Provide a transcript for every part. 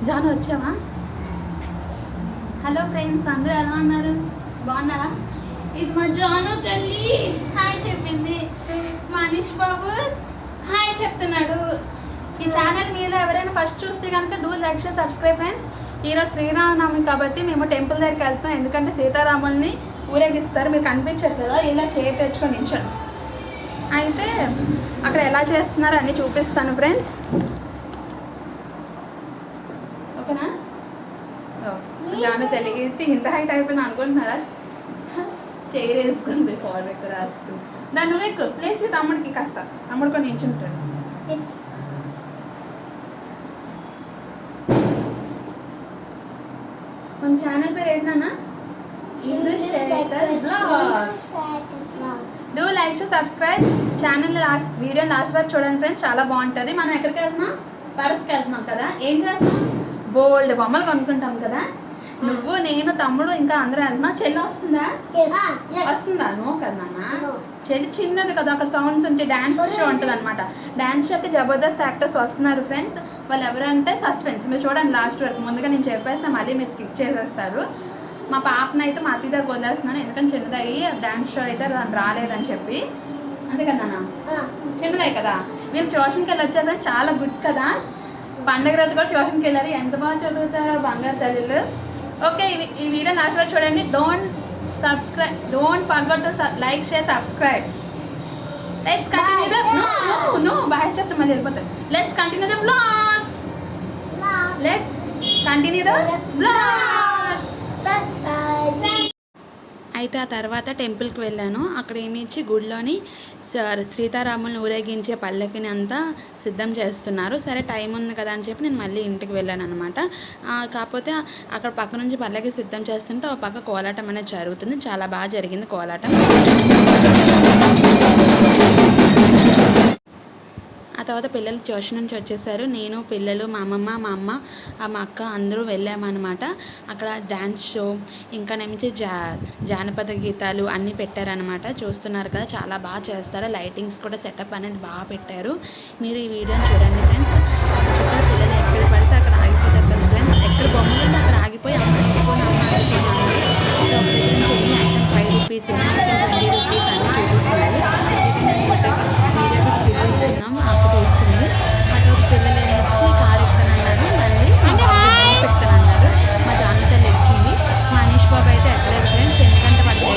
జాను వచ్చావా? Hello friends, అందరూ ఎలా ఉన్నారు? బాగున్నారా? ఇది మా జాను తల్లి హాయ్ చెప్పింది. మా అనీష్ బాబు హాయ్ చెప్తున్నాడు. ఈ ఛానల్ మీద ఎవరైనా ఫస్ట్ చూస్తే కనుక do like share subscribe friends. ఈరోజు శ్రీరామనవమి కాబట్టి మేము టెంపుల్ దగ్గరికి వెళ్తాం. ఎందుకంటే సీతారాముల్ని ఊరేగిస్తారు. మీకు కనిపించట్లేదా? ఇలా చేయి తెచ్చుకొని నించండి. అయితే అక్కడ ఎలా చేస్తున్నారో అన్నీ చూపిస్తాను ఫ్రెండ్స్. ఓకేనా? జాను తెలిగి ఇంత హైట్ అయిపోయింది అనుకుంటున్నారా? చేయి వేసుకుంది ఫార్ ఎక్కువ రాసుకుంది. దాన్ని నువ్వు ఎక్కువ ప్లేస్ తమ్ముడికి కాస్త తమ్ముడు కొన్ని నించుంటాడు. మన ఛానల్ పేరు ఏంటన్నా? Do like share subscribe. Channel video last వరకు చూడండి ఫ్రెండ్స్, చాలా బాగుంటుంది. మనం ఎక్కడికి వెళ్తున్నాం? పరస్కి వెళ్తున్నాం కదా. ఏం చేస్తాం? బోల్డ్ బొమ్మలు కొనుక్కుంటాం కదా. నువ్వు, నేను, తమ్ముడు ఇంకా అందరూ వెళ్తున్నాం. చెల్లి వస్తుందా? వస్తుందా? నో కదా నాన్న, చెల్లి చిన్నది కదా. అక్కడ సౌండ్స్ ఉంటే డ్యాన్స్ షో ఉంటుంది అనమాట. డ్యాన్స్ షోకి జబర్దస్త్ యాక్టర్స్ వస్తున్నారు ఫ్రెండ్స్. వాళ్ళు ఎవరంటే సస్పెన్స్. మీరు చూడండి లాస్ట్ వరకు. ముందుగా నేను చెప్పేస్తాను, మళ్ళీ మీరు స్కిప్ చేసేస్తారు. మా పాపను అయితే మా అత్త దగ్గర వదిలేస్తున్నాను. ఎందుకంటే చిన్నదయ్యి డ్యాన్స్ షో అయితే రాలేదని చెప్పి. అంతే కదా నాన్న, చిన్నదయ్యి కదా. మీరు ట్యూషన్కి వెళ్ళి వచ్చారు, చాలా గుడ్ కదా. పండగ రోజు కూడా ట్యూషన్కి వెళ్ళారు. ఎంత బాగా చదువుతారో బంగారు తల్లులు. ఓకే, ఈ వీడియో లాస్ట్ వరకు చూడండి. Don't forget to like share subscribe. Let's continue the no bye చెప్తా మళ్ళీ వెళ్ళిపోతారు. Let's continue the vlog. అయితే ఆ తర్వాత టెంపుల్కి వెళ్ళాను. అక్కడ ఏమి ఇచ్చి గుడిలోని సీతారాములను ఊరేగించే పల్లకిని అంతా సిద్ధం చేస్తున్నారు. సరే టైం ఉంది కదా అని చెప్పి నేను మళ్ళీ ఇంటికి వెళ్ళాను అనమాట. కాకపోతే అక్కడ పక్క నుంచి పల్లకి సిద్ధం చేస్తుంటే ఒక పక్క కోలాటం అనేది జరుగుతుంది. చాలా బాగా జరిగింది కోలాటం. ఆ తర్వాత పిల్లలు ట్యూషన్ నుంచి వచ్చేసారు. నేను, పిల్లలు, మా అమ్మమ్మ, మా అమ్మ, మా అక్క అందరూ వెళ్ళామన్నమాట. అక్కడ డ్యాన్స్ షో, ఇంకా నేమించి జానపద గీతాలు అన్నీ పెట్టారనమాట. చూస్తున్నారు కదా, చాలా బాగా చేస్తారు. లైటింగ్స్ కూడా సెటప్ అనేది బాగా పెట్టారు. మీరు ఈ వీడియోని చూడండి ఫ్రెండ్స్. పిల్లలు ఎక్కడ పడితే అక్కడ ఆగిపోతారు కదా ఫ్రెండ్స్. ఎక్కడ బొమ్మలు ఉంటే అక్కడ ఆగిపోయి అక్కడ అయిపోయి ₹5, ₹20 అన్నీ చూపిస్తున్నాము. అక్కడ వస్తుంది. అటు పిల్లలు ఏమొచ్చి కారు ఎక్కనన్నారు, మళ్ళీ పెడతానన్నారు. మా జాగ్రత్తలు ఎక్కింది. మా అనీష్ బాబు అయితే ఎక్కలేదు ఫ్రెండ్స్. ఎందుకంటే వాడికి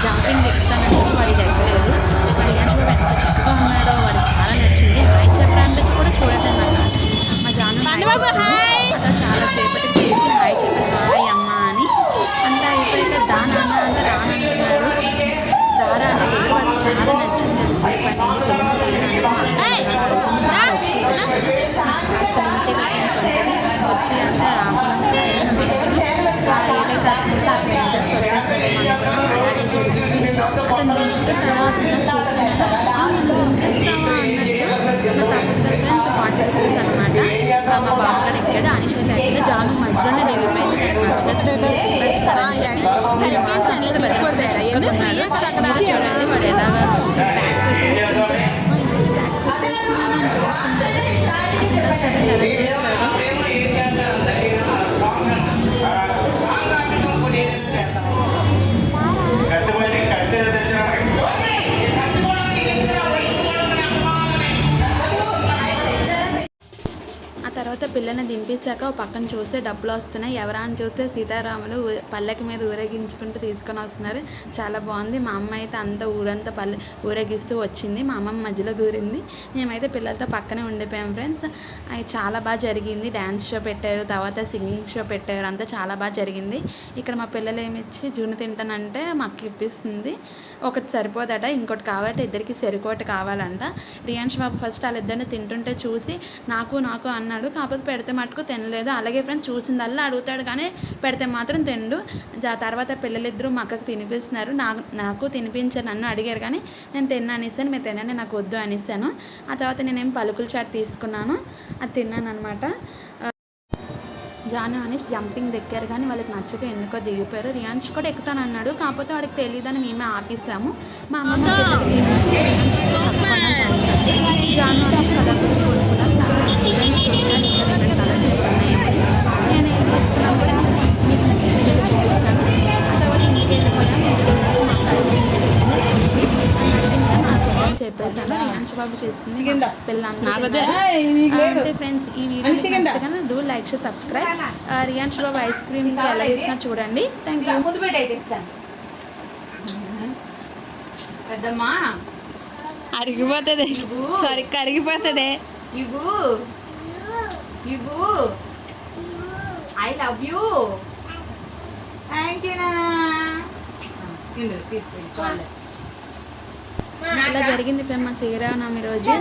జంపింగ్ ఎక్కుతానంటే వాడికి ఎక్కలేదు. వాడి అనీష్ బాబు ఎంత చక్కగా ఉన్నాడో, వాడికి చాలా నచ్చింది. హాయ్ చెప్పడానికి కూడా చూడండి నాకు. మా అక్కడ చాలా సేపటికి చేసి హాయ్ చెప్పాను, హాయ్ అమ్మ అని. అంటే అయిపోయితే దాని అన్న అంటే రానంటున్నాడు. రారా అంటే వాడికి చాలా నచ్చింది. వచ్చి అంటే అనమాట. మా బాబుగారు ఎక్కాడు. అనీష్ అయితే జాను మధ్యలోనే వెళ్ళిపోయింది. చూడండి వాడు ఎలాగా తర్వాత పిల్లల్ని దింపేశాక ఒక పక్కన చూస్తే డబ్బులు వస్తున్నాయి. ఎవరా అని చూస్తే సీతారాములు పల్లకి మీద ఊరేగించుకుంటూ తీసుకొని వస్తున్నారు. చాలా బాగుంది. మా అమ్మ అయితే అంతా ఊరంతా ఊరేగిస్తూ వచ్చింది. మా అమ్మమ్మ మధ్యలో దూరింది. మేమైతే పిల్లలతో పక్కనే ఉండిపోయాం ఫ్రెండ్స్. అది చాలా బాగా జరిగింది. డ్యాన్స్ షో పెట్టారు, తర్వాత సింగింగ్ షో పెట్టారు. అంతా చాలా బాగా జరిగింది. ఇక్కడ మా పిల్లలు ఏమిచ్చి జున్ను తింటానంటే మా అక్క ఇప్పిస్తుంది. ఒకటి సరిపోదట, ఇంకోటి కావాలంటే ఇద్దరికి సరికోటి కావాలంట. రియాన్స్ బాబు ఫస్ట్ వాళ్ళిద్దరిని తింటుంటే చూసి నాకు నాకు అన్నాడు. కాకపోతే పెడితే మటుకు తినలేదు. అలాగే ఫ్రెండ్స్, చూసిందల్లా అడుగుతాడు కానీ పెడితే మాత్రం తిండు. తర్వాత పిల్లలిద్దరూ మా అక్కకు తినిపిస్తున్నారు. నాకు తినిపించారు. నన్ను అడిగారు కానీ నేను తిన్నా అనేసాను. మీరు తినండి, నాకు వద్దు అనేసాను. ఆ తర్వాత నేనేం పలుకుల చాట్ తీసుకున్నాను, అది తిన్నాను అనమాట. జాను అనేసి జంపింగ్ దెక్కారు కానీ వాళ్ళకి నచ్చక ఎందుకో దిగిపోయారు. రియాన్స్ కూడా ఎక్కుతానన్నాడు, కాకపోతే వాడికి తెలియదని మేమే ఆపిస్తాము. మా అమ్మమ్మ జాను అనేసి కలర్ఫుల్ కూడా కలర్స్ ఉన్నాయేమో చెప్పేసాను. రియాన్స్ బాబు చేస్తుంది పిల్లలు. ఫ్రెండ్స్ ఈ video do like share subscribe. Riyans బాబు ఐస్ క్రీమ్ ఎలా చేసినా చూడండి. Thank you. పెద్దమ్మా అరిగిపోతుంది, సారీ కరిగిపోతుంది. ఇవ్వు ఇవ్వు. I love you. Thank you నానా. తీసుకెళ్ళి ఇలా జరిగింది ఫ్రెండ్ మా శ్రీరామనవమి రోజు.